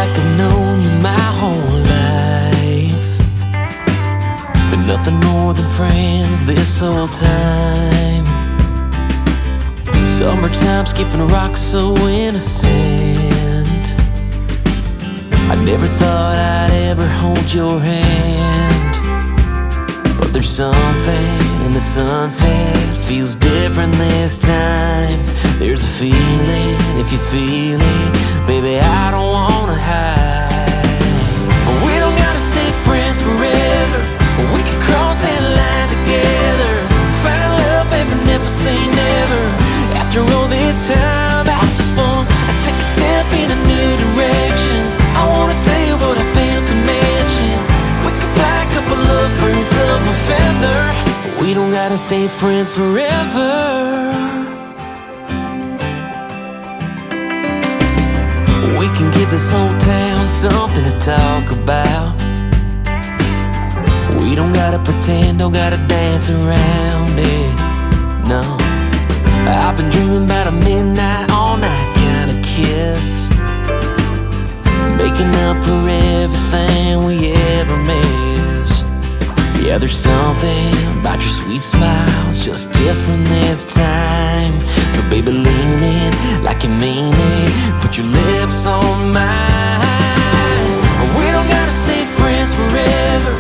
like I've known you my whole life, but nothing more than friends this whole time. Summertime skipping rocks so innocent. I never thought I'd ever hold your hand, but there's something in the sunset feels different this time. There's a feeling, if you feel it, baby, I don't wanna hide. We don't gotta stay friends forever, we can cross that line together. Find love, baby, never say never. After all this time, I just wanna take a step in a new direction. I wanna tell you what I failed to mention. We can fly a couple of birds of a feather. We don't gotta stay friends forever. We can give this whole town something to talk about. We don't gotta pretend, don't gotta dance around it, no. I've been dreaming about a midnight, all night kind of kiss, making up for everything we ever missed. Yeah, there's something about your sweet smile, it's just different this time. So baby, lean in like you mean it, put your lips on mine. We don't gotta stay friends forever,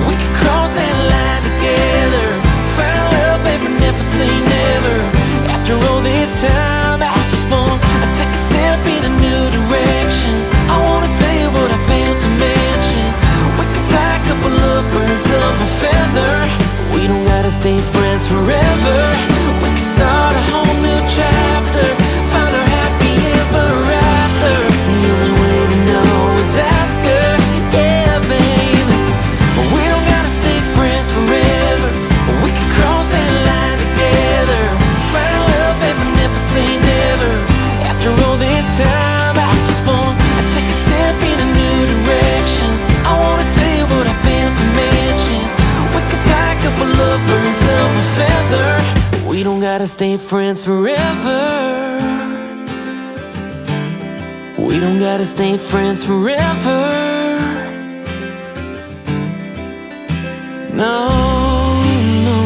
we can cross that line together. Find love, baby, never say never. After all this time, I just wanna take a step in a new direction. I wanna tell you what I failed to mention. We can fly a couple of birds of a feather. We don't gotta stay friends forever, we can start a whole new chapter. Find our happy ever after. The only way to know is ask her, yeah, babe. We don't gotta stay friends forever, we can cross that line together. Find love, baby, never say never. After all this time, I just wanna take a step in a new direction. I wanna tell you what I failed to mention. We can fly a couple of birds of a feather. We don't gotta stay friends forever. We don't gotta stay friends forever. No, no.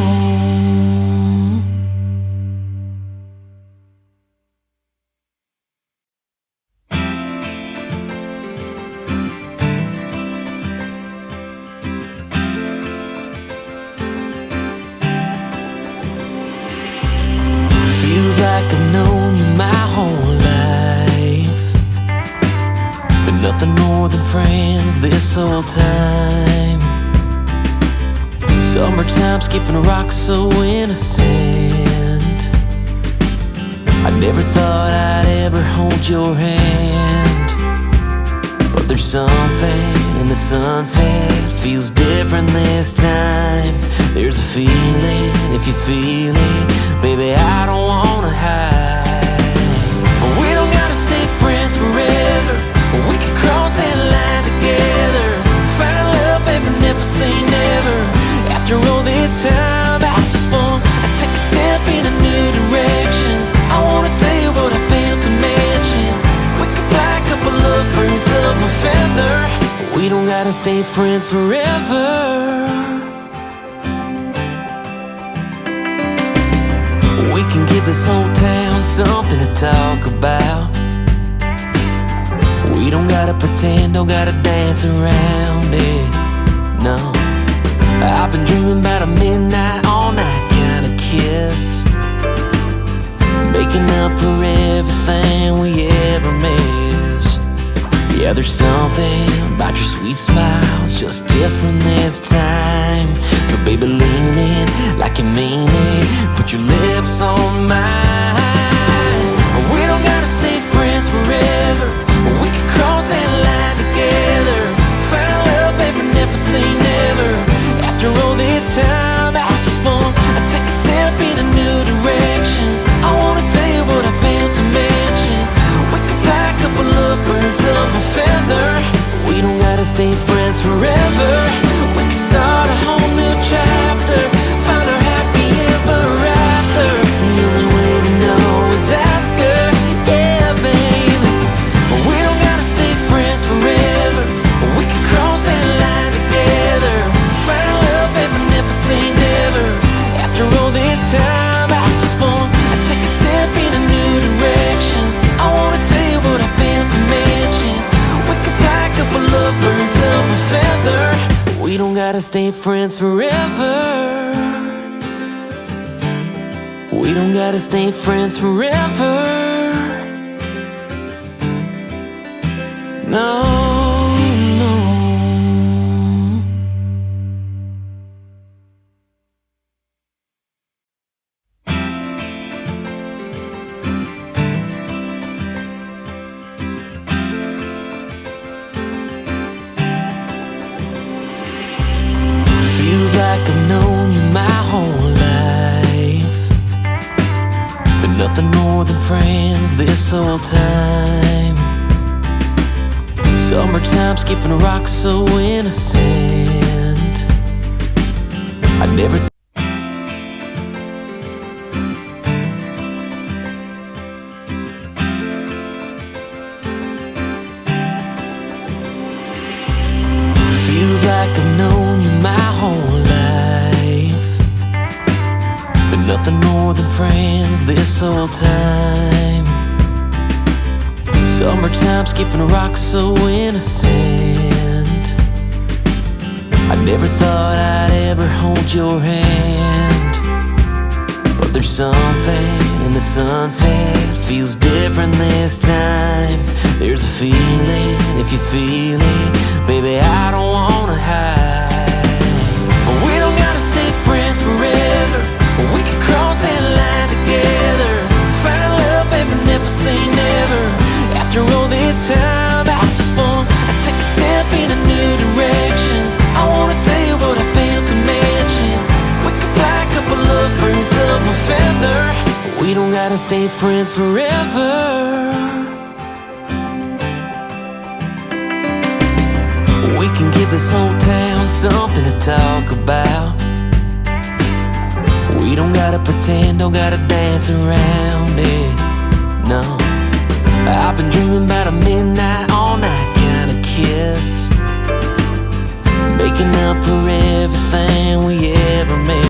Feels like I've known you my whole life, but nothing more than friends this whole time. Summertime skipping rocks so innocent. I never thought I'd ever hold your hand, but there's something in the sunset feels different this time. There's a feeling, if you feel it, baby, I don't wanna hide. We don't gotta stay friends forever, we can cross that line together. Find love, baby, never say never. After all this time, I just wanna take a step in a new direction. I wanna tell you what I failed to mention. We can fly a couple of birds of a feather. We don't gotta stay friends forever. We can give this whole town something to talk about. We don't gotta pretend, don't gotta dance around it, no. I've been dreaming about a midnight, all night kind of kiss, making up for everything we ever missed. Yeah, there's something about your sweet smile, it's just different this time. So baby, lean in like you mean it, put your lips on mine. We don't gotta stay friends forever, we can cross that line together. Find love, baby, never say never. After all this time, I just wanna take a step in a new direction. I wanna tell you what I failed to mention. We can fly a couple of birds of a feather. We don't gotta stay friends forever, we can start a whole new chapter. Find our happy ever after. The only way to know is ask her, yeah, babe. We don't gotta stay friends forever. gotta stay friends forever. We don't gotta stay friends forever. No, no. Feels like I've known you my whole life, but nothing more than friends this whole time. Summertime skipping rocks so innocent. I never feels like I've known you my whole life, but nothing more than friends this whole time. Summertime skipping rocks so innocent. I never thought I'd ever hold your hand, but there's something in the sunset feels different this time. There's a feeling, if you feel it, baby, I don't wanna hide. We don't gotta stay friends forever, we can cross that line together. Find love, baby, never say never. After all this time, I just wanna take a step in a new direction. I wanna tell you what I failed to mention. We can fly a couple of birds of a feather. We don't gotta stay friends forever. We can give this whole town something to talk about. We don't gotta pretend, don't gotta dance around it, no. I've been dreaming about a midnight, all night kind of kiss, making up for everything we ever missed.